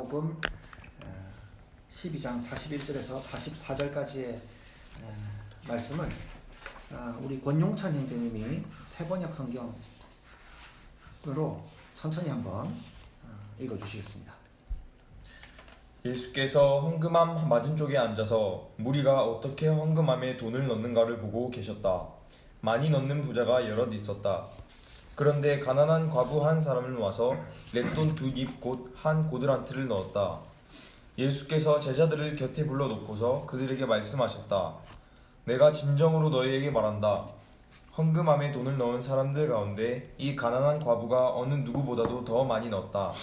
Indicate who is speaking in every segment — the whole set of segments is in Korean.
Speaker 1: 마가복음 12장 41절에서 44절까지의 말씀을 우리 권용찬 형제님이 세번역 성경으로 천천히 한번 읽어주시겠습니다.
Speaker 2: 예수께서 헌금함 맞은쪽에 앉아서 무리가 어떻게 헌금함에 돈을 넣는가를 보고 계셨다. 많이 넣는 부자가 여럿 있었다. 그런데 가난한 과부 한 사람을 모아서 렛돈 2립 곧 한 고드란트를 넣었다. 예수께서 제자들을 곁에 불러놓고서 그들에게 말씀하셨다. 내가 진정으로 너희에게 말한다. 헌금함에 돈을 넣은 사람들 가운데 이 가난한 과부가 어느 누구보다도 더 많이 넣었다.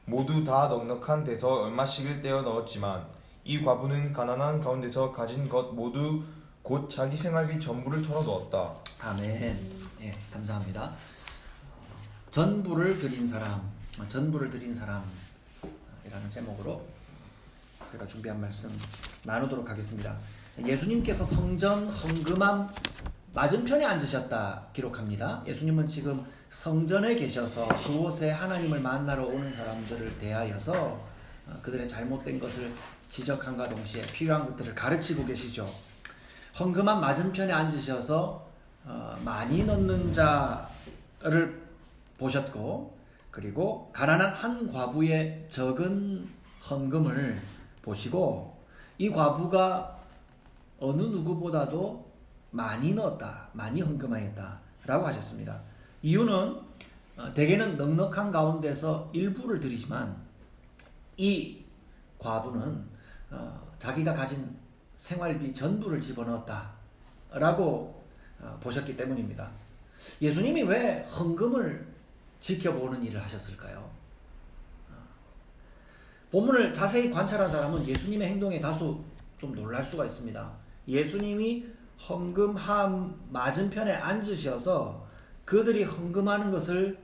Speaker 2: 모두 다 넉넉한 데서 얼마씩을 떼어 넣었지만 이 과부는 가난한 가운데서 가진 것 모두 곧 자기 생활비 전부를 털어 넣었다.
Speaker 1: 아멘. 예, 감사합니다. 전부를 드린 사람이라는 제목으로 제가 준비한 말씀 나누도록 하겠습니다. 예수님께서 성전 헌금함 맞은편에 앉으셨다 기록합니다. 예수님은 지금 성전에 계셔서 그곳에 하나님을 만나러 오는 사람들을 대하여서 그들의 잘못된 것을 지적함과 동시에 필요한 것들을 가르치고 계시죠. 헌금함 맞은편에 앉으셔서 많이 넣는 자를 보셨고, 그리고 가난한 한 과부의 적은 헌금을 보시고, 이 과부가 어느 누구보다도 많이 넣었다, 많이 헌금하였다 라고 하셨습니다. 이유는 대개는 넉넉한 가운데서 일부를 드리지만 이 과부는 자기가 가진 생활비 전부를 집어넣었다 라고 보셨기 때문입니다. 예수님이 왜 헌금을 지켜보는 일을 하셨을까요? 본문을 자세히 관찰한 사람은 예수님의 행동에 다소 좀 놀랄 수가 있습니다. 예수님이 헌금함 맞은편에 앉으셔서 그들이 헌금하는 것을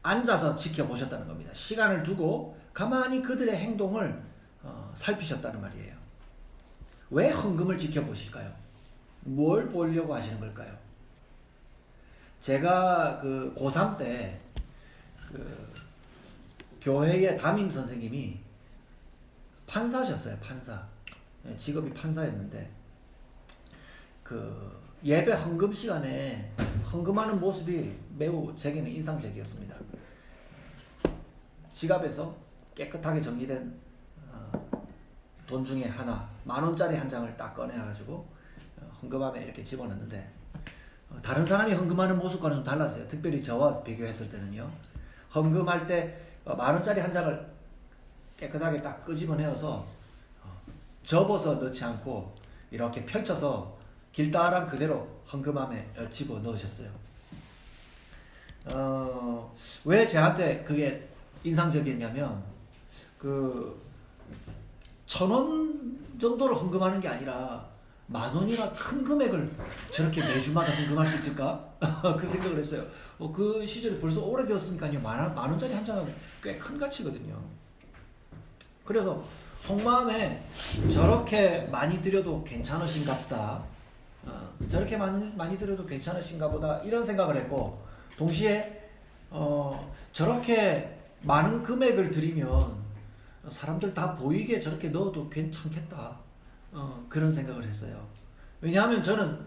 Speaker 1: 앉아서 지켜보셨다는 겁니다. 시간을 두고 가만히 그들의 행동을 살피셨다는 말이에요. 왜 헌금을 지켜보실까요? 뭘 보려고 하시는 걸까요? 제가 그 고3 때 교회의 담임 선생님이 판사셨어요. 판사. 직업이 판사였는데 그 예배 헌금 시간에 헌금하는 모습이 매우 제게는 인상적이었습니다. 지갑에서 깨끗하게 정리된 돈 중에 하나, 10,000원짜리 한 장을 딱 꺼내가지고 헌금함에 이렇게 집어넣는데 다른 사람이 헌금하는 모습과는 좀 달랐어요. 특별히 저와 비교했을 때는요. 헌금할 때 10,000원짜리 한 장을 깨끗하게 딱 끄집어내어서 접어서 넣지 않고 이렇게 펼쳐서 길다란 그대로 헌금함에 집어넣으셨어요. 왜 저한테 그게 인상적이었냐면 1,000원 정도를 헌금하는 게 아니라 10,000원이나 큰 금액을 저렇게 매주마다 헌금할 수 있을까? 그 생각을 했어요. 그 시절이 벌써 오래되었으니까요. 10,000원짜리 한 장은 꽤 큰 가치거든요. 그래서 속마음에 저렇게 많이 드려도 괜찮으신갑다. 저렇게 많이 드려도 괜찮으신가 보다 이런 생각을 했고, 동시에 저렇게 많은 금액을 드리면 사람들 다 보이게 저렇게 넣어도 괜찮겠다. 그런 생각을 했어요. 왜냐하면 저는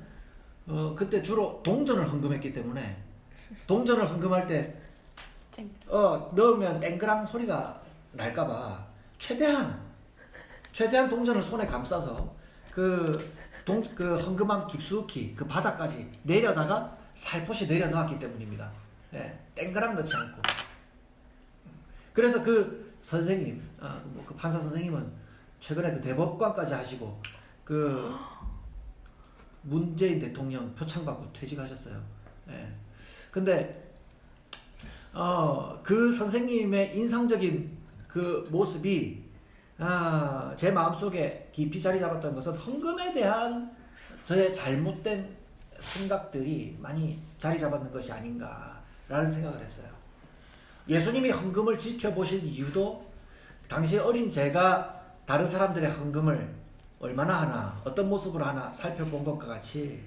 Speaker 1: 그때 주로 동전을 헌금했기 때문에 동전을 헌금할 때 넣으면 땡그랑 소리가 날까봐 최대한 동전을 손에 감싸서 그 헌금함 깊숙이 그 바닥까지 내려다가 살포시 내려놓았기 때문입니다. 땡그랑 넣지 않고. 그래서 그 선생님, 그 판사 선생님은 최근에 그 대법관까지 하시고 그 문재인 대통령 표창 받고 퇴직하셨어요. 근데 그 선생님의 인상적인 그 모습이 제 마음속에 깊이 자리 잡았던 것은 헌금에 대한 저의 잘못된 생각들이 많이 자리 잡았는 것이 아닌가라는 생각을 했어요. 예수님이 헌금을 지켜보신 이유도 당시 어린 제가 다른 사람들의 헌금을 얼마나 하나, 어떤 모습으로 하나 살펴본 것과 같이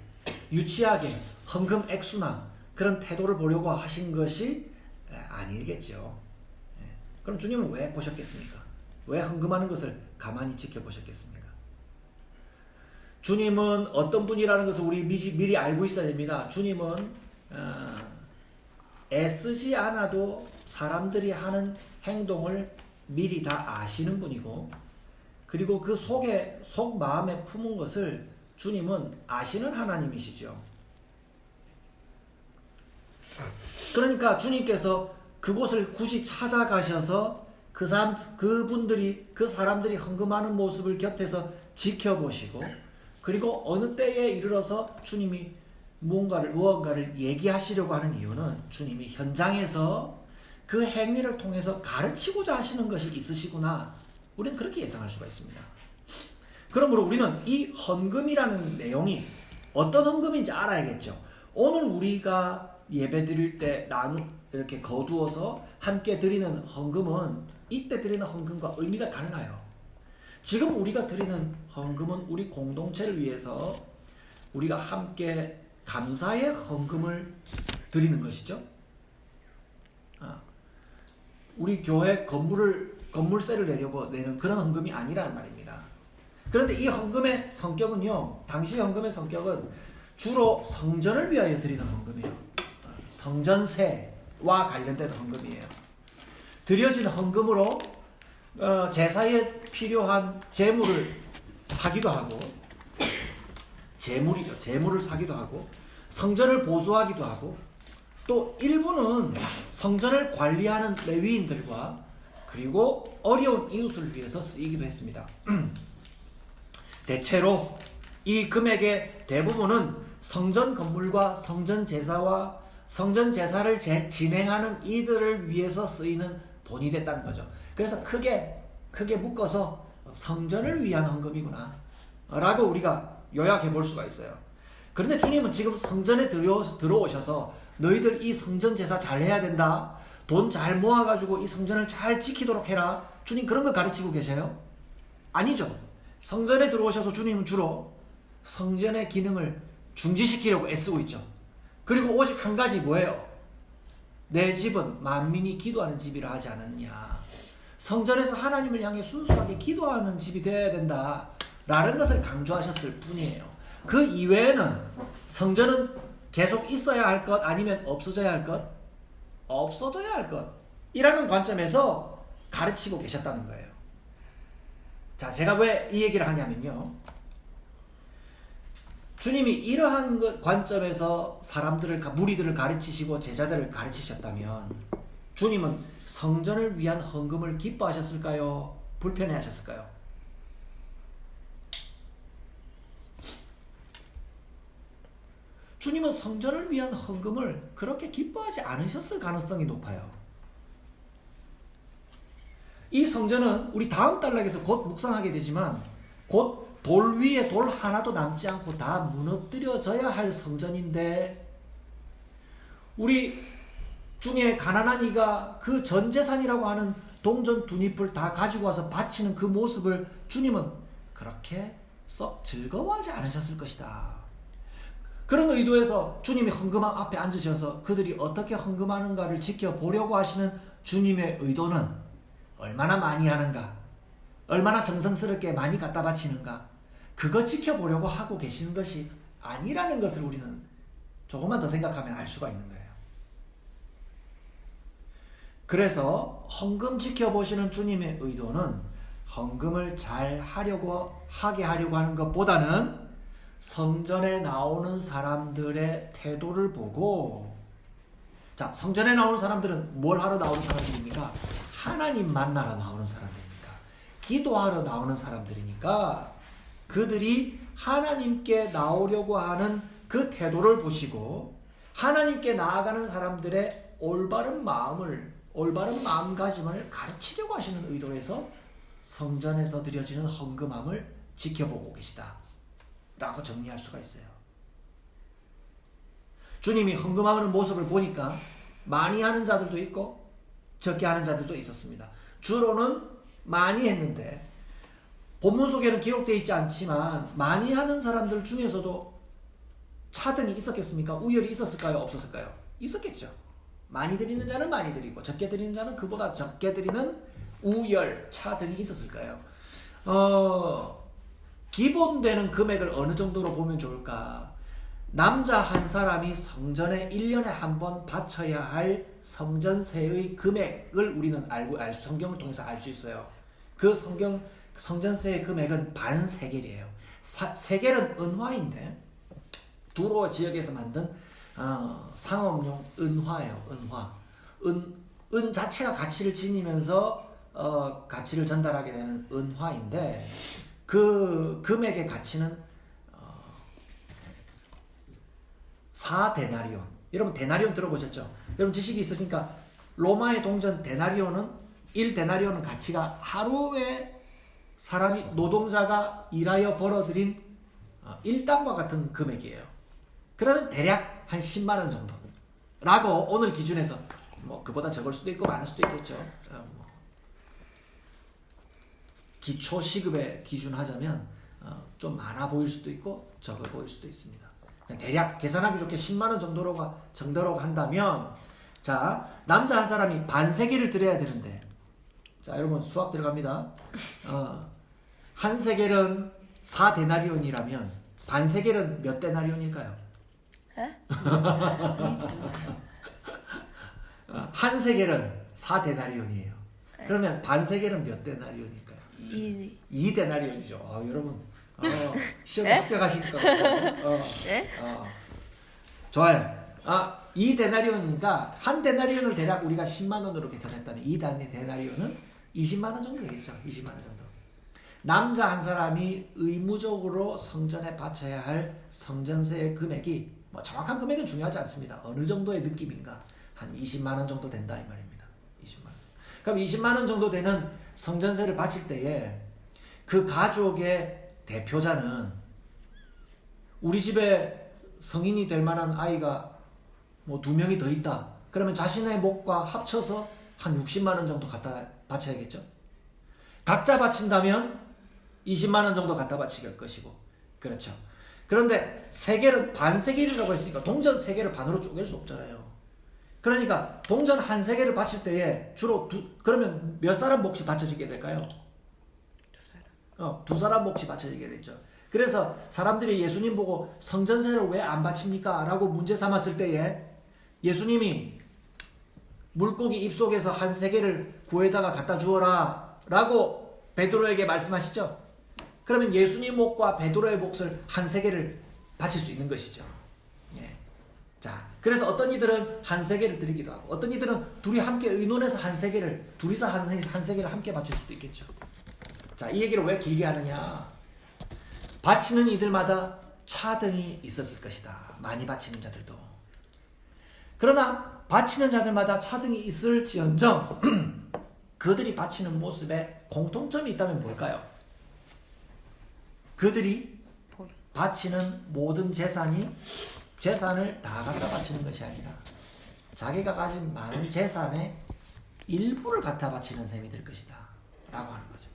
Speaker 1: 유치하게 헌금 액수나 그런 태도를 보려고 하신 것이 아니겠죠. 그럼 주님은 왜 보셨겠습니까? 왜 헌금하는 것을 가만히 지켜보셨겠습니까? 주님은 어떤 분이라는 것을 우리 미리 알고 있어야 됩니다. 주님은 애쓰지 않아도 사람들이 하는 행동을 미리 다 아시는 분이고, 그리고 그 속 마음에 품은 것을 주님은 아시는 하나님이시죠. 그러니까 주님께서 그곳을 굳이 찾아가셔서 그 사람들이 헌금하는 모습을 곁에서 지켜보시고, 그리고 어느 때에 이르러서 주님이 무언가를 얘기하시려고 하는 이유는 주님이 현장에서 그 행위를 통해서 가르치고자 하시는 것이 있으시구나, 우리는 그렇게 예상할 수가 있습니다. 그러므로 우리는 이 헌금이라는 내용이 어떤 헌금인지 알아야겠죠. 오늘 우리가 예배 드릴 때 이렇게 거두어서 함께 드리는 헌금은 이때 드리는 헌금과 의미가 달라요. 지금 우리가 드리는 헌금은 우리 공동체를 위해서 우리가 함께 감사의 헌금을 드리는 것이죠. 우리 교회 건물세를 내려고 내는 그런 헌금이 아니라는 말입니다. 그런데 이 헌금의 성격은요, 당시 헌금의 성격은 주로 성전을 위하여 드리는 헌금이에요. 성전세와 관련된 헌금이에요. 드려진 헌금으로 제사에 필요한 재물을 사기도 하고, 재물을 사기도 하고, 성전을 보수하기도 하고, 또 일부는 성전을 관리하는 레위인들과 그리고 어려운 이웃을 위해서 쓰이기도 했습니다. 대체로 이 금액의 대부분은 성전 건물과 성전 제사와 성전 제사를 진행하는 이들을 위해서 쓰이는 돈이 됐다는 거죠. 그래서 크게 묶어서 성전을 위한 헌금이구나 라고 우리가 요약해 볼 수가 있어요. 그런데 주님은 지금 성전에 들어오셔서 너희들 이 성전 제사 잘 해야 된다, 돈 잘 모아가지고 이 성전을 잘 지키도록 해라, 주님 그런 거 가르치고 계셔요? 아니죠. 성전에 들어오셔서 주님은 주로 성전의 기능을 중지시키려고 애쓰고 있죠. 그리고 오직 한 가지 뭐예요? 내 집은 만민이 기도하는 집이라 하지 않았느냐. 성전에서 하나님을 향해 순수하게 기도하는 집이 되어야 된다 라는 것을 강조하셨을 뿐이에요. 그 이외에는 성전은 계속 있어야 할 것, 아니면 없어져야 할 것? 없어져야 할 것 이라는 관점에서 가르치고 계셨다는 거예요. 자, 제가 왜 이 얘기를 하냐면요, 주님이 이러한 관점에서 무리들을 가르치시고 제자들을 가르치셨다면 주님은 성전을 위한 헌금을 기뻐하셨을까요? 불편해하셨을까요? 주님은 성전을 위한 헌금을 그렇게 기뻐하지 않으셨을 가능성이 높아요. 이 성전은 우리 다음 단락에서 곧 묵상하게 되지만 곧 돌 위에 돌 하나도 남지 않고 다 무너뜨려져야 할 성전인데, 우리 중에 가난한 이가 그 전 재산이라고 하는 동전 두 잎을 다 가지고 와서 바치는 그 모습을 주님은 그렇게 썩 즐거워하지 않으셨을 것이다. 그런 의도에서 주님이 헌금함 앞에 앉으셔서 그들이 어떻게 헌금하는가를 지켜보려고 하시는 주님의 의도는 얼마나 많이 하는가, 얼마나 정성스럽게 많이 갖다 바치는가, 그거 지켜보려고 하고 계시는 것이 아니라는 것을 우리는 조금만 더 생각하면 알 수가 있는 거예요. 그래서 헌금 지켜보시는 주님의 의도는 헌금을 잘 하게 하려고 하는 것보다는 성전에 나오는 사람들의 태도를 보고, 자, 성전에 나오는 사람들은 뭘 하러 나오는 사람들입니까? 하나님 만나러 나오는 사람들입니다. 기도하러 나오는 사람들이니까 그들이 하나님께 나오려고 하는 그 태도를 보시고, 하나님께 나아가는 사람들의 올바른 마음가짐을 가르치려고 하시는 의도로 해서 성전에서 드려지는 헌금함을 지켜보고 계시다 라고 정리할 수가 있어요. 주님이 헌금하는 모습을 보니까 많이 하는 자들도 있고 적게 하는 자들도 있었습니다. 주로는 많이 했는데, 본문 속에는 기록되어 있지 않지만 많이 하는 사람들 중에서도 차등이 있었겠습니까? 우열이 있었을까요? 없었을까요? 있었겠죠. 많이 드리는 자는 많이 드리고 적게 드리는 자는 그보다 적게 드리는 우열, 차 등이 있었을까요? 기본되는 금액을 어느 정도로 보면 좋을까? 남자 한 사람이 성전에 1년에 한 번 바쳐야 할 성전세의 금액을 우리는 성경을 통해서 알 수 있어요. 그 성전세의 금액은 반세겔이에요. 세겔은 은화인데 두로 지역에서 만든 상업용 은화예요. 은 자체가 가치를 지니면서 가치를 전달하게 되는 은화인데 그 금액의 가치는 4데나리온. 여러분 데나리온 들어보셨죠? 여러분 지식이 있으니까 로마의 동전 데나리온은 1데나리온은 가치가 하루에 사람이 노동자가 일하여 벌어들인 일당과 같은 금액이에요. 그러면 대략 한 10만 원 정도라고 오늘 기준에서 뭐 그보다 적을 수도 있고 많을 수도 있겠죠. 기초 시급에 기준하자면 좀 많아 보일 수도 있고 적어 보일 수도 있습니다. 대략 계산하기 좋게 10만 원 정도로 한다면 자 남자 한 사람이 반세겔을 드려야 되는데 자 여러분 수학 들어갑니다. 한 세겔은 4데나리온이라면 반세겔은 몇 데나리온일까요? 한 세겔은 4데나리온이에요. 그러면 반세겔은 몇 데나리온일까요? 2데나리온이죠. 여러분 시험 합격하실 것 같아요. 좋아요. 2데나리온이니까 한 데나리온을 대략 우리가 10만 원으로 계산했다면 2데나리온은 20만 원 정도 되겠죠. 20만 원 정도. 남자 한 사람이 의무적으로 성전에 바쳐야 할 성전세의 금액이 뭐 정확한 금액은 중요하지 않습니다. 어느 정도의 느낌인가? 한 20만 원 정도 된다 이 말입니다. 20만 원. 그럼 20만 원 정도 되는 성전세를 바칠 때에 그 가족의 대표자는 우리 집에 성인이 될 만한 아이가 뭐 2명이 더 있다. 그러면 자신의 몫과 합쳐서 한 60만 원 정도 갖다 바쳐야겠죠. 각자 바친다면 20만 원 정도 갖다 바치게 할 것이고 그렇죠. 그런데 세겔은 반세겔이라고 했으니까 동전 3개를 반으로 쪼갤 수 없잖아요. 그러니까 동전 한 세겔을 바칠 때에 주로 그러면 몇 사람 몫이 바쳐지게 될까요? 2사람 몫이 바쳐지게 되죠. 그래서 사람들이 예수님 보고 성전세를 왜 안 바칩니까? 라고 문제 삼았을 때에 예수님이 물고기 입속에서 한 세겔을 구에다가 갖다 주어라 라고 베드로에게 말씀하시죠. 그러면 예수님 몫과 베드로의 몫을 한 세겔을 바칠 수 있는 것이죠. 예. 자, 그래서 어떤 이들은 한 세겔을 드리기도 하고 어떤 이들은 둘이 함께 의논해서 한 세겔을 둘이서 한 세겔을 함께 바칠 수도 있겠죠. 자, 이 얘기를 왜 길게 하느냐? 바치는 이들마다 차등이 있었을 것이다. 많이 바치는 자들도. 그러나 바치는 자들마다 차등이 있을지언정 그들이 바치는 모습에 공통점이 있다면 뭘까요? 그들이 바치는 모든 재산을 다 갖다 바치는 것이 아니라 자기가 가진 많은 재산의 일부를 갖다 바치는 셈이 될 것이다 라고 하는 거죠.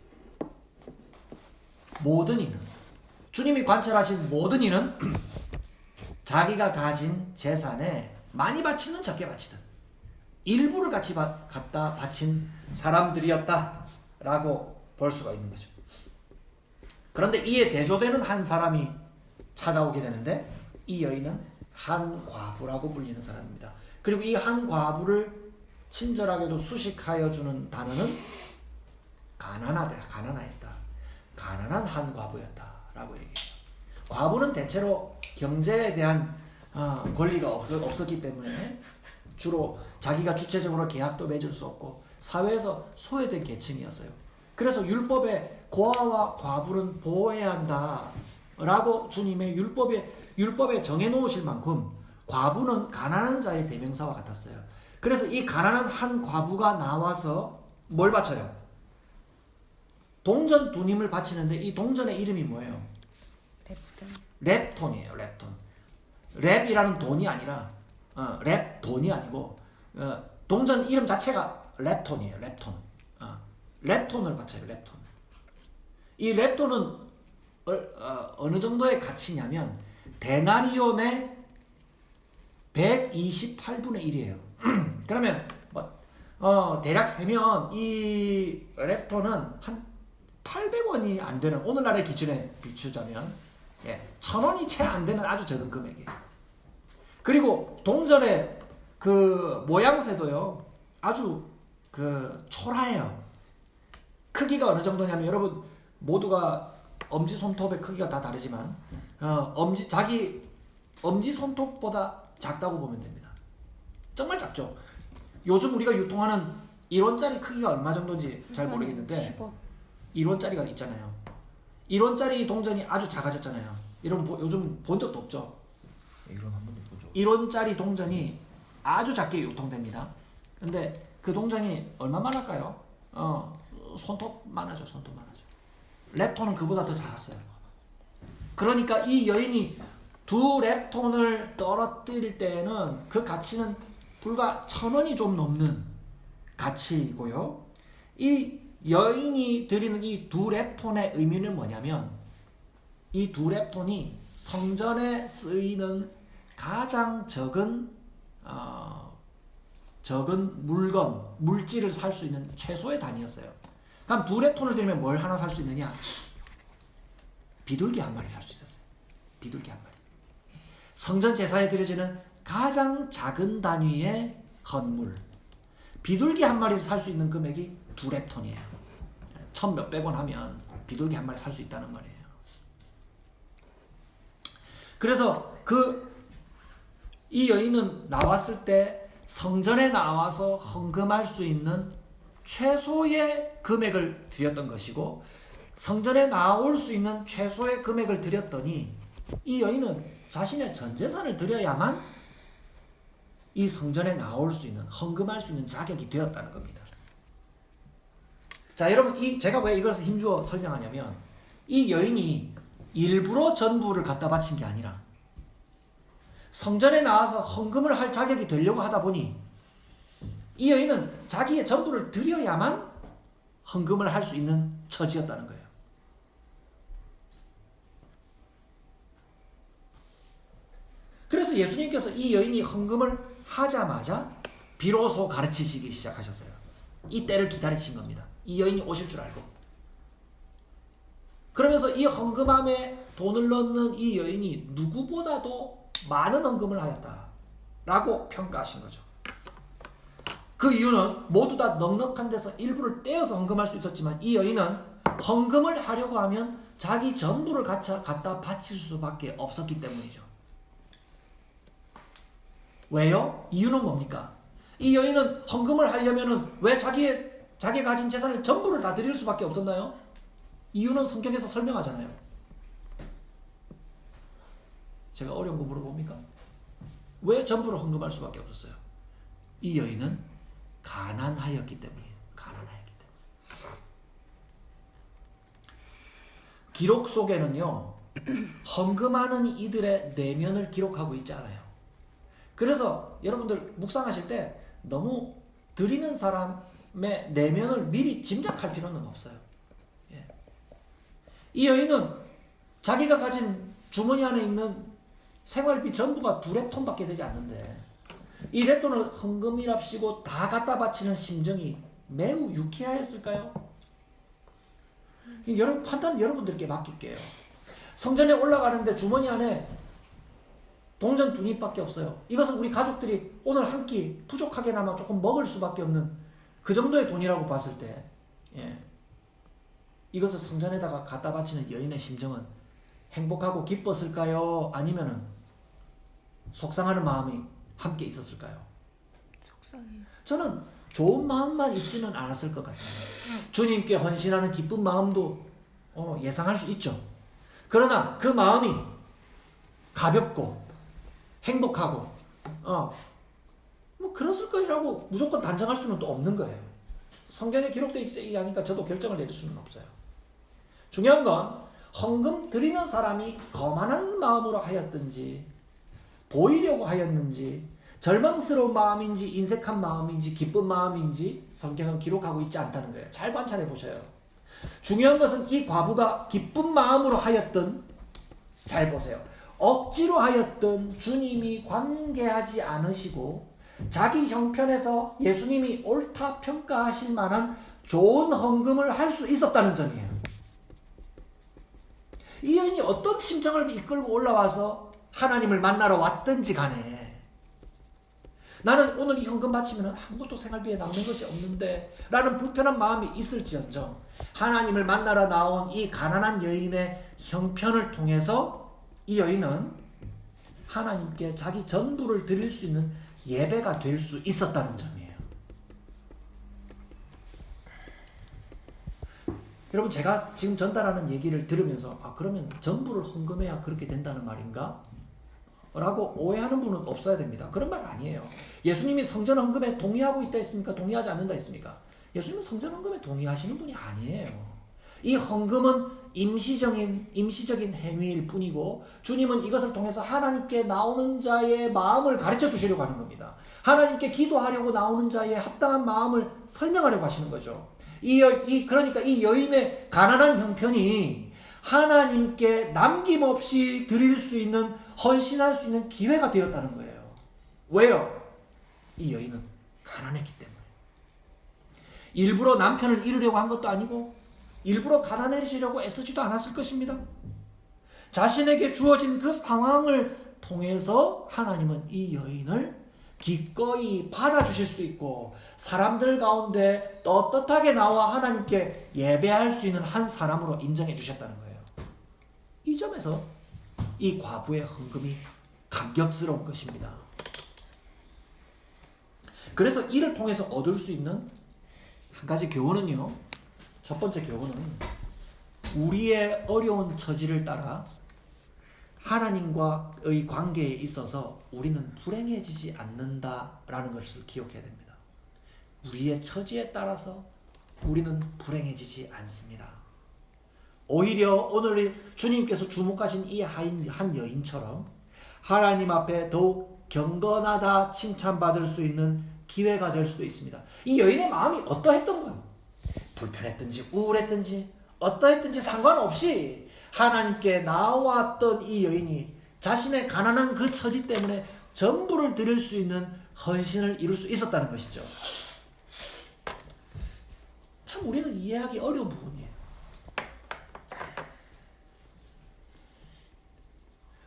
Speaker 1: 모든 이는 주님이 관찰하신 모든 이는 자기가 가진 재산에 많이 바치든 적게 바치든 일부를 같이 갖다 바친 사람들이었다 라고 볼 수가 있는 거죠. 그런데 이에 대조되는 한 사람이 찾아오게 되는데 이 여인은 한 과부라고 불리는 사람입니다. 그리고 이 한 과부를 친절하게도 수식하여 주는 단어는 가난하였다. 가난한 한 과부였다 라고 얘기해요. 과부는 대체로 경제에 대한 권리가 없었기 때문에 주로 자기가 주체적으로 계약도 맺을 수 없고 사회에서 소외된 계층이었어요. 그래서 율법에 고아와 과부는 보호해야 한다 라고 주님의 율법에 정해놓으실 만큼 과부는 가난한 자의 대명사와 같았어요. 그래서 이 가난한 한 과부가 나와서 뭘 바쳐요? 동전 2님을 바치는데 이 동전의 이름이 뭐예요? 렙톤이에요. 렙톤. 렙이라는 돈이 아니라 렙돈이 아니고 동전 이름 자체가 렙톤이에요. 렙톤. 렙톤을 바쳐요. 렙톤. 이 렙톤은 어느 정도의 가치냐면 데나리온의 128분의 1이에요. 그러면 대략 세면 이 랩톤은 한 800원이 안 되는, 오늘날의 기준에 비추자면 1,000원이 채 안 되는 아주 적은 금액이에요. 그리고 동전의 그 모양새도요 아주 그 초라해요. 크기가 어느 정도냐면, 여러분 모두가 엄지 손톱의 크기가 다 다르지만 자기 엄지 손톱보다 작다고 보면 됩니다. 정말 작죠. 요즘 우리가 유통하는 1원짜리 크기가 얼마 정도인지 잘 모르겠는데
Speaker 3: 10원.
Speaker 1: 1원짜리가 있잖아요. 1원짜리 동전이 아주 작아졌잖아요. 이런 요즘 본 적도 없죠.
Speaker 2: 이런 한 번도 보죠.
Speaker 1: 1원짜리 동전이 아주 작게 유통됩니다. 근데 그 동전이 얼마만 할까요? 손톱만 하죠. 손톱만 하죠. 랩톤은 그보다 더 작았어요. 그러니까 이 여인이 두 랩톤을 떨어뜨릴 때는 그 가치는 불과 1,000원이 좀 넘는 가치이고요. 이 여인이 드리는 이 두 랩톤의 의미는 뭐냐면, 이 두 랩톤이 성전에 쓰이는 가장 적은 물질을 살 수 있는 최소의 단위였어요. 그럼 두 랩톤을 드리면 뭘 하나 살 수 있느냐? 비둘기 한 마리 살 수 있었어요. 비둘기 한 마리. 성전 제사에 드려지는 가장 작은 단위의 헌물, 비둘기 한 마리를 살 수 있는 금액이 두 랩톤이에요. 1,000몇백 원 하면 비둘기 한 마리 살 수 있다는 말이에요. 그래서 이 여인은 나왔을 때 성전에 나와서 헌금할 수 있는 최소의 금액을 드렸던 것이고, 성전에 나올 수 있는 최소의 금액을 드렸더니 이 여인은 자신의 전 재산을 드려야만 이 성전에 나올 수 있는, 헌금할 수 있는 자격이 되었다는 겁니다. 자, 여러분, 제가 왜 이것을 힘주어 설명하냐면, 이 여인이 일부러 전부를 갖다 바친 게 아니라 성전에 나와서 헌금을 할 자격이 되려고 하다 보니 이 여인은 자기의 전부를 드려야만 헌금을 할 수 있는 처지였다는 거예요. 그래서 예수님께서 이 여인이 헌금을 하자마자 비로소 가르치시기 시작하셨어요. 이 때를 기다리신 겁니다. 이 여인이 오실 줄 알고. 그러면서 이 헌금함에 돈을 넣는 이 여인이 누구보다도 많은 헌금을 하였다라고 평가하신 거죠. 그 이유는 모두 다 넉넉한 데서 일부를 떼어서 헌금할 수 있었지만, 이 여인은 헌금을 하려고 하면 자기 전부를 갖다 바칠 수밖에 없었기 때문이죠. 왜요? 이유는 뭡니까? 이 여인은 헌금을 하려면은 왜 자기 가진 재산을 전부를 다 드릴 수밖에 없었나요? 이유는 성경에서 설명하잖아요. 제가 어려운 거 물어봅니까? 왜 전부를 헌금할 수밖에 없었어요? 이 여인은 가난하였기 때문이에요. 가난하였기 때문에. 기록 속에는요, 헌금하는 이들의 내면을 기록하고 있지 않아요. 그래서 여러분들 묵상하실 때 너무 드리는 사람의 내면을 미리 짐작할 필요는 없어요. 예. 이 여인은 자기가 가진 주머니 안에 있는 생활비 전부가 2랩톤밖에 되지 않는데, 이 랩톤을 헌금이랍시고 다 갖다 바치는 심정이 매우 유쾌하였을까요? 여러분, 판단은 여러분들께 맡길게요. 성전에 올라가는데 주머니 안에 동전 2입밖에 없어요. 이것은 우리 가족들이 오늘 한 끼 부족하게나마 조금 먹을 수밖에 없는 그 정도의 돈이라고 봤을 때, 이것을 성전에다가 갖다 바치는 여인의 심정은 행복하고 기뻤을까요? 아니면은 속상하는 마음이 함께 있었을까요?
Speaker 3: 속상해요.
Speaker 1: 저는 좋은 마음만 있지는 않았을 것 같아요. 주님께 헌신하는 기쁜 마음도 예상할 수 있죠. 그러나 그 마음이 가볍고 행복하고 뭐 그랬을 거라고 무조건 단정할 수는 또 없는 거예요. 성경에 기록되어 있으니까 저도 결정을 내릴 수는 없어요. 중요한 건 헌금 드리는 사람이 거만한 마음으로 하였든지, 보이려고 하였는지, 절망스러운 마음인지, 인색한 마음인지, 기쁜 마음인지 성경은 기록하고 있지 않다는 거예요. 잘 관찰해 보셔요. 중요한 것은 이 과부가 기쁜 마음으로 하였든, 잘 보세요, 억지로 하였든 주님이 관계하지 않으시고 자기 형편에서 예수님이 옳다 평가하실 만한 좋은 헌금을 할 수 있었다는 점이에요. 이 여인이 어떤 심정을 이끌고 올라와서 하나님을 만나러 왔든지 간에 나는 오늘 이 헌금 바치면 아무것도 생활비에 남는 것이 없는데 라는 불편한 마음이 있을지언정 하나님을 만나러 나온 이 가난한 여인의 형편을 통해서 이 여인은 하나님께 자기 전부를 드릴 수 있는 예배가 될 수 있었다는 점이에요. 여러분, 제가 지금 전달하는 얘기를 들으면서 그러면 전부를 헌금해야 그렇게 된다는 말인가? 라고 오해하는 분은 없어야 됩니다. 그런 말 아니에요. 예수님이 성전 헌금에 동의하고 있다 했습니까? 동의하지 않는다 했습니까? 예수님은 성전 헌금에 동의하시는 분이 아니에요. 이 헌금은 임시적인 행위일 뿐이고 주님은 이것을 통해서 하나님께 나오는 자의 마음을 가르쳐 주시려고 하는 겁니다. 하나님께 기도하려고 나오는 자의 합당한 마음을 설명하려고 하시는 거죠. 그러니까 이 여인의 가난한 형편이 하나님께 남김없이 드릴 수 있는, 헌신할 수 있는 기회가 되었다는 거예요. 왜요? 이 여인은 가난했기 때문에. 일부러 남편을 잃으려고 한 것도 아니고 일부러 가난해지려고 애쓰지도 않았을 것입니다. 자신에게 주어진 그 상황을 통해서 하나님은 이 여인을 기꺼이 받아주실 수 있고 사람들 가운데 떳떳하게 나와 하나님께 예배할 수 있는 한 사람으로 인정해 주셨다는 거예요. 이 점에서 이 과부의 헌금이 감격스러운 것입니다. 그래서 이를 통해서 얻을 수 있는 한 가지 교훈은요. 첫 번째 교훈은 우리의 어려운 처지를 따라 하나님과의 관계에 있어서 우리는 불행해지지 않는다라는 것을 기억해야 됩니다. 우리의 처지에 따라서 우리는 불행해지지 않습니다. 오히려 오늘 주님께서 주목하신 이 한 여인처럼 하나님 앞에 더욱 경건하다 칭찬받을 수 있는 기회가 될 수도 있습니다. 이 여인의 마음이 어떠했던가요? 불편했든지 우울했든지 어떠했든지 상관없이 하나님께 나왔던 이 여인이 자신의 가난한 그 처지 때문에 전부를 드릴 수 있는 헌신을 이룰 수 있었다는 것이죠. 참 우리는 이해하기 어려운 부분이에요.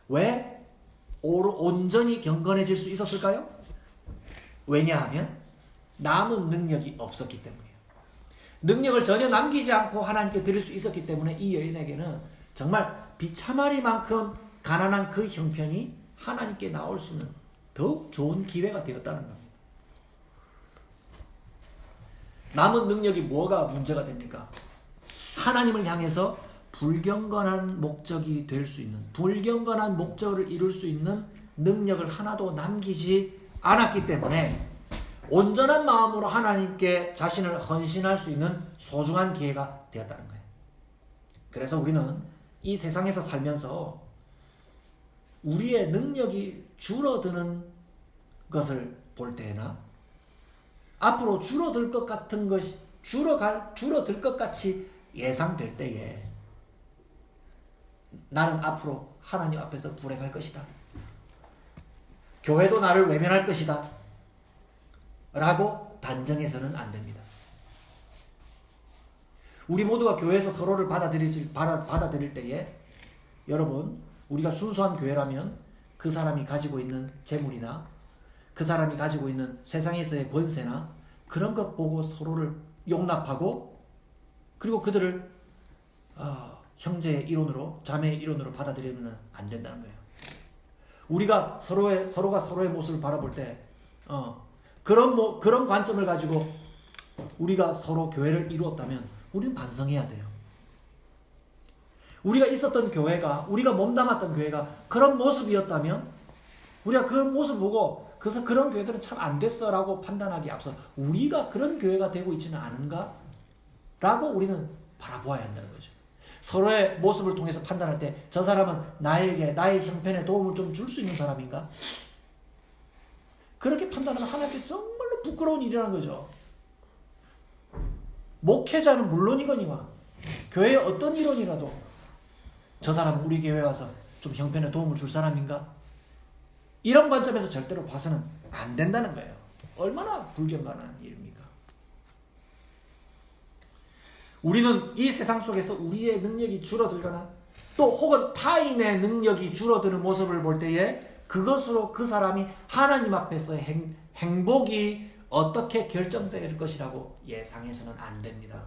Speaker 1: 왜 온전히 경건해질 수 있었을까요? 왜냐하면 남은 능력이 없었기 때문이에요. 능력을 전혀 남기지 않고 하나님께 드릴 수 있었기 때문에 이 여인에게는 정말 비참하리만큼 가난한 그 형편이 하나님께 나올 수 있는 더욱 좋은 기회가 되었다는 겁니다. 남은 능력이 뭐가 문제가 됩니까? 하나님을 향해서 불경건한 목적이 될 수 있는, 불경건한 목적을 이룰 수 있는 능력을 하나도 남기지 않았기 때문에 온전한 마음으로 하나님께 자신을 헌신할 수 있는 소중한 기회가 되었다는 거예요. 그래서 우리는 이 세상에서 살면서 우리의 능력이 줄어드는 것을 볼 때나 앞으로 줄어들 것 같은 것이 줄어들 것 같이 예상될 때에 나는 앞으로 하나님 앞에서 불행할 것이다. 교회도 나를 외면할 것이다. 라고 단정해서는 안 됩니다. 우리 모두가 교회에서 서로를 받아들일 때에 여러분, 우리가 순수한 교회라면 그 사람이 가지고 있는 재물이나 그 사람이 가지고 있는 세상에서의 권세나 그런 것 보고 서로를 용납하고 그리고 그들을 형제의 이론으로, 자매의 이론으로 받아들이면 안 된다는 거예요. 우리가 서로가 서로의 모습을 바라볼 때 그런 관점을 가지고 우리가 서로 교회를 이루었다면 우리는 반성해야 돼요. 우리가 있었던 교회가, 우리가 몸담았던 교회가 그런 모습이었다면 우리가 그 모습을 보고 그래서 그런 교회들은 참 안 됐어 라고 판단하기에 앞서 우리가 그런 교회가 되고 있지는 않은가? 라고 우리는 바라보아야 한다는 거죠. 서로의 모습을 통해서 판단할 때 저 사람은 나의 형편에 도움을 좀 줄 수 있는 사람인가? 그렇게 판단하면 하나님께 정말로 부끄러운 일이라는 거죠. 목회자는 물론이거니와 교회의 어떤 일원이라도 저 사람은 우리 교회에 와서 좀 형편에 도움을 줄 사람인가? 이런 관점에서 절대로 봐서는 안 된다는 거예요. 얼마나 불경건한 일입니까? 우리는 이 세상 속에서 우리의 능력이 줄어들거나 또 혹은 타인의 능력이 줄어드는 모습을 볼 때에 그것으로 그 사람이 하나님 앞에서 행복이 어떻게 결정될 것이라고 예상해서는 안 됩니다.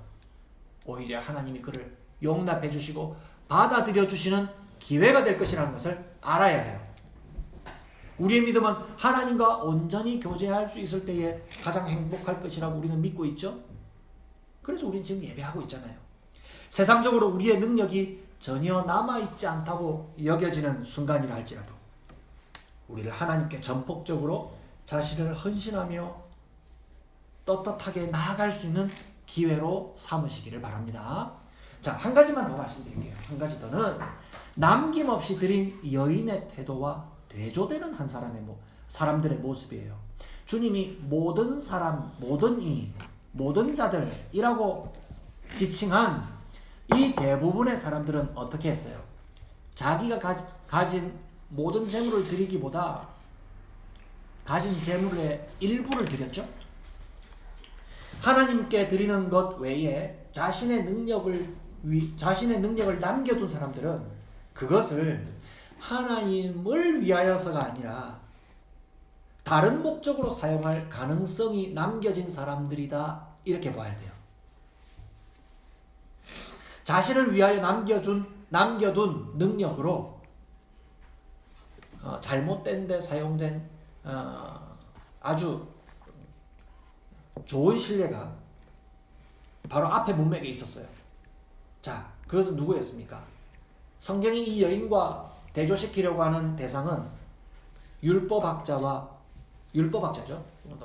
Speaker 1: 오히려 하나님이 그를 용납해 주시고 받아들여 주시는 기회가 될 것이라는 것을 알아야 해요. 우리의 믿음은 하나님과 온전히 교제할 수 있을 때에 가장 행복할 것이라고 우리는 믿고 있죠. 그래서 우리는 지금 예배하고 있잖아요. 세상적으로 우리의 능력이 전혀 남아있지 않다고 여겨지는 순간이라 할지라도 우리를 하나님께 전폭적으로 자신을 헌신하며 떳떳하게 나아갈 수 있는 기회로 삼으시기를 바랍니다. 자, 한 가지만 더 말씀드릴게요. 한 가지 더는 남김없이 드린 여인의 태도와 대조되는 한 사람들의 모습이에요. 주님이 모든 사람, 모든 자들이라고 지칭한 이 대부분의 사람들은 어떻게 했어요? 자기가 가진 모든 재물을 드리기보다 가진 재물의 일부를 드렸죠. 하나님께 드리는 것 외에 자신의 능력을 남겨둔 사람들은 그것을 하나님을 위하여서가 아니라 다른 목적으로 사용할 가능성이 남겨진 사람들이다, 이렇게 봐야 돼요. 자신을 위하여 남겨둔 능력으로 잘못된 데 사용된 아주 좋은 신뢰가 바로 앞에 문맥에 있었어요. 자, 그것은 누구였습니까? 성경이 이 여인과 대조시키려고 하는 대상은 율법학자죠.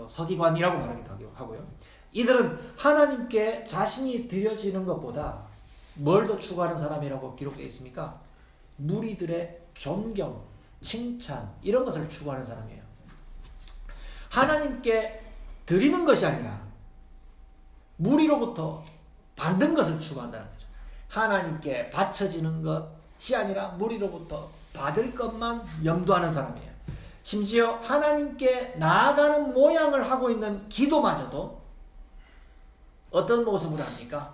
Speaker 1: 서기관이라고 말하기도 하고요. 이들은 하나님께 자신이 드려지는 것보다 뭘 더 추구하는 사람이라고 기록되어 있습니까? 무리들의 존경, 칭찬, 이런 것을 추구하는 사람이에요. 하나님께 드리는 것이 아니라 무리로부터 받는 것을 추구한다는 거죠. 하나님께 바쳐지는 것이 아니라 무리로부터 받을 것만 염두하는 사람이에요. 심지어 하나님께 나아가는 모양을 하고 있는 기도마저도 어떤 모습으로 합니까?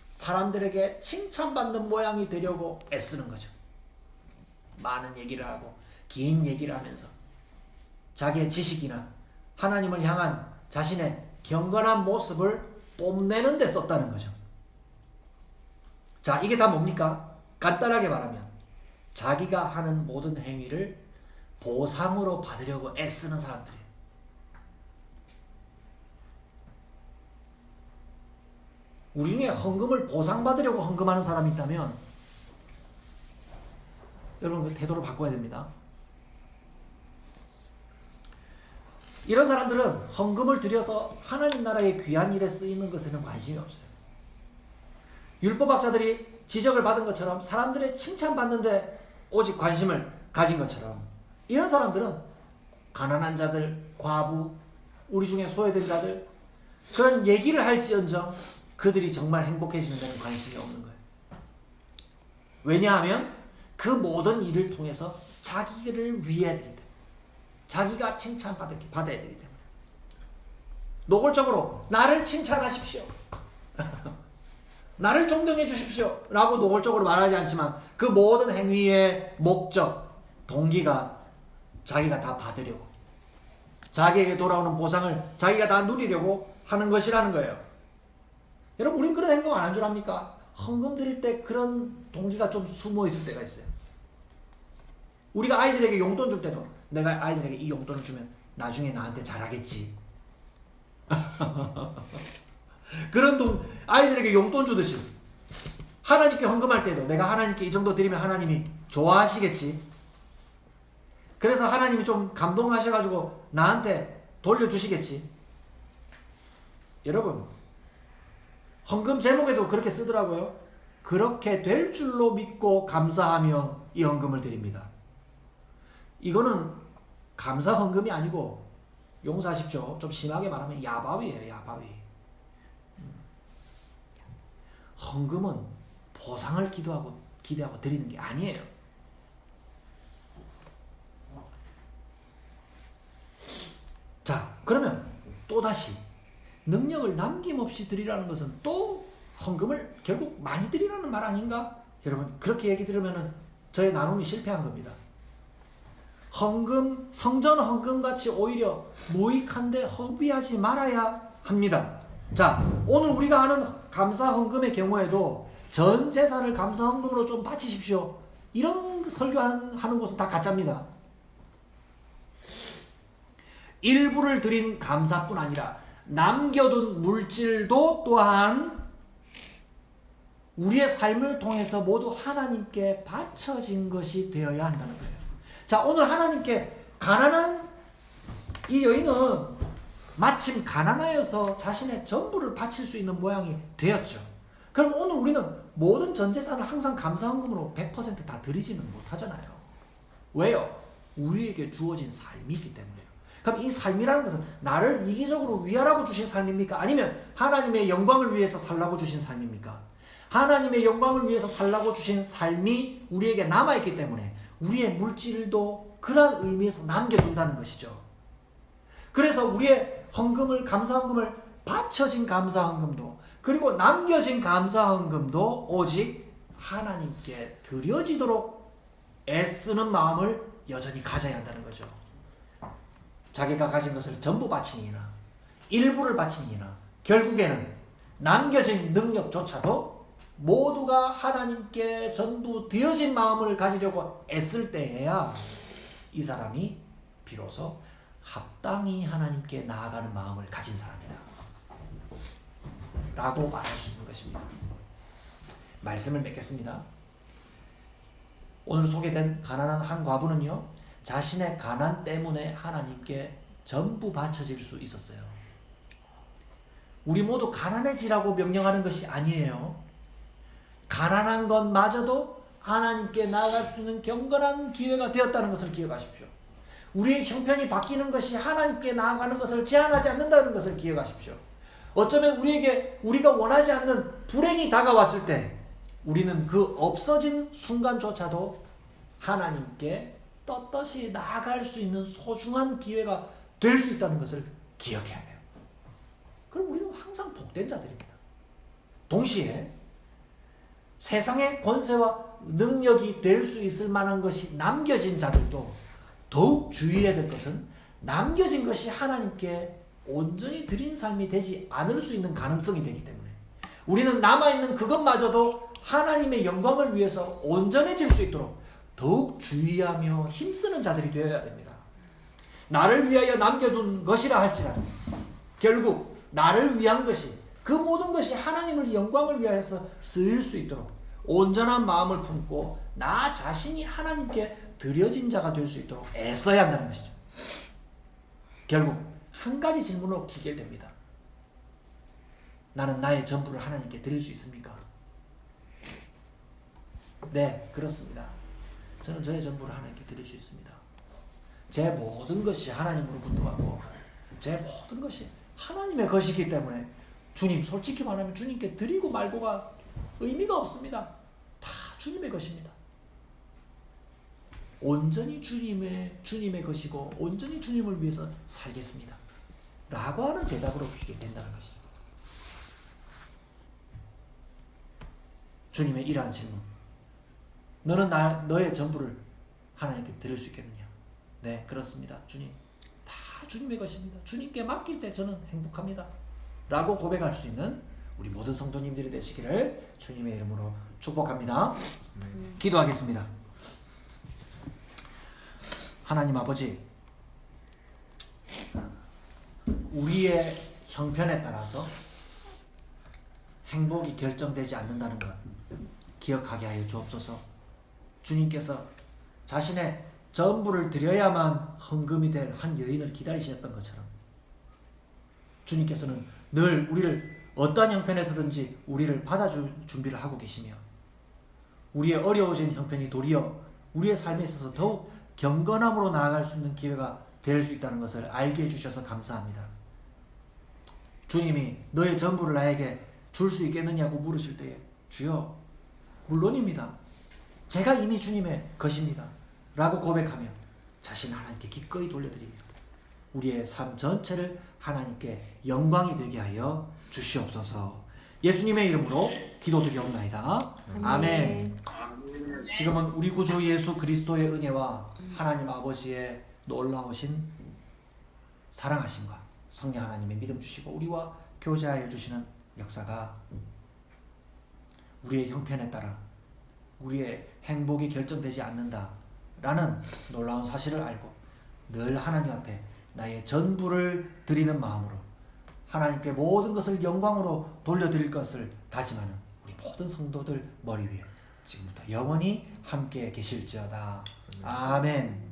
Speaker 1: 사람들에게 칭찬받는 모양이 되려고 애쓰는 거죠. 많은 얘기를 하고 긴 얘기를 하면서 자기의 지식이나 하나님을 향한 자신의 경건한 모습을 뽐내는 데 썼다는 거죠. 자, 이게 다 뭡니까? 간단하게 말하면 자기가 하는 모든 행위를 보상으로 받으려고 애쓰는 사람들이에요. 우리 중에 헌금을 보상받으려고 헌금하는 사람이 있다면 여러분 그 태도를 바꿔야 됩니다. 이런 사람들은 헌금을 들여서 하나님 나라의 귀한 일에 쓰이는 것에는 관심이 없어요. 율법학자들이 지적을 받은 것처럼 사람들의 칭찬받는데 오직 관심을 가진 것처럼 이런 사람들은 가난한 자들, 과부, 우리 중에 소외된 자들 그런 얘기를 할지언정 그들이 정말 행복해지는 데는 관심이 없는 거예요. 왜냐하면 그 모든 일을 통해서 자기를 위해야 되기 때문에 자기가 칭찬받아야 되기 때문에 노골적으로 나를 칭찬하십시오. 나를 존경해 주십시오. 라고 노골적으로 말하지 않지만 그 모든 행위의 목적, 동기가 자기가 다 받으려고 자기에게 돌아오는 보상을 자기가 다 누리려고 하는 것이라는 거예요. 여러분 우린 그런 행동 안 한 줄 압니까? 헌금 드릴 때 그런 동기가 좀 숨어 있을 때가 있어요. 우리가 아이들에게 용돈 줄 때도 내가 아이들에게 이 용돈을 주면 나중에 나한테 잘하겠지. 그런 아이들에게 용돈 주듯이 하나님께 헌금할 때도 내가 하나님께 이 정도 드리면 하나님이 좋아하시겠지. 그래서 하나님이 좀 감동하셔가지고 나한테 돌려주시겠지. 여러분 헌금 제목에도 그렇게 쓰더라고요. 그렇게 될 줄로 믿고 감사하며 이 헌금을 드립니다. 이거는 감사 헌금이 아니고 용서하십시오. 좀 심하게 말하면 야바위예요. 야바위. 헌금은 보상을 기대하고 드리는 게 아니에요. 자, 그러면 또다시 능력을 남김없이 드리라는 것은 또 헌금을 결국 많이 드리라는 말 아닌가? 여러분 그렇게 얘기 들으면 저의 나눔이 실패한 겁니다. 헌금, 성전 헌금같이 오히려 무익한데 허비하지 말아야 합니다. 자, 오늘 우리가 하는 감사 헌금의 경우에도 전 재산을 감사 헌금으로 좀 바치십시오. 이런 설교하는 곳은 다 가짜입니다. 일부를 드린 감사뿐 아니라 남겨둔 물질도 또한 우리의 삶을 통해서 모두 하나님께 바쳐진 것이 되어야 한다는 거예요. 자, 오늘 하나님께 가난한 이 여인은 마침 가난하여서 자신의 전부를 바칠 수 있는 모양이 되었죠. 그럼 오늘 우리는 모든 전 재산을 항상 감사헌금으로 100%다 드리지는 못하잖아요. 왜요? 우리에게 주어진 삶이 있기 때문에요. 그럼 이 삶이라는 것은 나를 이기적으로 위하라고 주신 삶입니까? 아니면 하나님의 영광을 위해서 살라고 주신 삶입니까? 하나님의 영광을 위해서 살라고 주신 삶이 우리에게 남아있기 때문에 우리의 물질도 그러한 의미에서 남겨둔다는 것이죠. 그래서 우리의 헌금을, 감사헌금을 바쳐진 감사헌금도 그리고 남겨진 감사헌금도 오직 하나님께 드려지도록 애쓰는 마음을 여전히 가져야 한다는 거죠. 자기가 가진 것을 전부 바치니나 일부를 바치니나 결국에는 남겨진 능력조차도 모두가 하나님께 전부 드려진 마음을 가지려고 애쓸 때에야 이 사람이 비로소 합당히 하나님께 나아가는 마음을 가진 사람이다 라고 말할 수 있는 것입니다. 말씀을 맺겠습니다. 오늘 소개된 가난한 한 과부는요, 자신의 가난 때문에 하나님께 전부 바쳐질 수 있었어요. 우리 모두 가난해지라고 명령하는 것이 아니에요. 가난한 것마저도 하나님께 나아갈 수 있는 경건한 기회가 되었다는 것을 기억하십시오. 우리의 형편이 바뀌는 것이 하나님께 나아가는 것을 제한하지 않는다는 것을 기억하십시오. 어쩌면 우리가 원하지 않는 불행이 다가왔을 때 우리는 그 없어진 순간조차도 하나님께 떳떳이 나아갈 수 있는 소중한 기회가 될 수 있다는 것을 기억해야 돼요. 그럼 우리는 항상 복된 자들입니다. 동시에 세상의 권세와 능력이 될 수 있을 만한 것이 남겨진 자들도 더욱 주의해야 될 것은 남겨진 것이 하나님께 온전히 드린 삶이 되지 않을 수 있는 가능성이 되기 때문에 우리는 남아있는 그것마저도 하나님의 영광을 위해서 온전해질 수 있도록 더욱 주의하며 힘쓰는 자들이 되어야 됩니다. 나를 위하여 남겨둔 것이라 할지라도 결국 나를 위한 것이 그 모든 것이 하나님의 영광을 위하여서 쓰일 수 있도록 온전한 마음을 품고 나 자신이 하나님께 드려진 자가 될 수 있도록 애써야 한다는 것이죠. 결국 한 가지 질문으로 기결됩니다. 나는 나의 전부를 하나님께 드릴 수 있습니까? 네, 그렇습니다. 저는 저의 전부를 하나님께 드릴 수 있습니다. 제 모든 것이 하나님으로부터 왔고 제 모든 것이 하나님의 것이기 때문에 주님, 솔직히 말하면 주님께 드리고 말고가 의미가 없습니다. 다 주님의 것입니다. 온전히 주님의 것이고 온전히 주님을 위해서 살겠습니다. 라고 하는 대답으로 귀게 된다는 것이죠. 주님의 이러한 질문. 너는 너의 전부를 하나님께 드릴 수 있겠느냐? 네, 그렇습니다. 주님. 다 주님의 것입니다. 주님께 맡길 때 저는 행복합니다. 라고 고백할 수 있는 우리 모든 성도님들이 되시기를 주님의 이름으로 축복합니다. 기도하겠습니다. 하나님 아버지, 우리의 형편에 따라서 행복이 결정되지 않는다는 것 기억하게 하여 주옵소서. 주님께서 자신의 전부를 드려야만 헌금이 될 한 여인을 기다리셨던 것처럼 주님께서는 늘 우리를 어떠한 형편에서든지 우리를 받아줄 준비를 하고 계시며 우리의 어려워진 형편이 도리어 우리의 삶에 있어서 더욱 경건함으로 나아갈 수 있는 기회가 될 수 있다는 것을 알게 해주셔서 감사합니다. 주님이 너의 전부를 나에게 줄 수 있겠느냐고 물으실 때에 주여, 물론입니다. 제가 이미 주님의 것입니다. 라고 고백하며 자신 하나님께 기꺼이 돌려드리며 우리의 삶 전체를 하나님께 영광이 되게 하여 주시옵소서. 예수님의 이름으로 기도드리옵나이다. 아멘. 지금은 우리 구주 예수 그리스도의 은혜와 하나님 아버지의 놀라우신 사랑하심과 성령 하나님의 믿음 주시고 우리와 교제하여 주시는 역사가 우리의 형편에 따라 우리의 행복이 결정되지 않는다라는 놀라운 사실을 알고 늘 하나님 앞에 나의 전부를 드리는 마음으로 하나님께 모든 것을 영광으로 돌려드릴 것을 다짐하는 우리 모든 성도들 머리 위에 지금부터 영원히 함께 계실지어다. 아멘.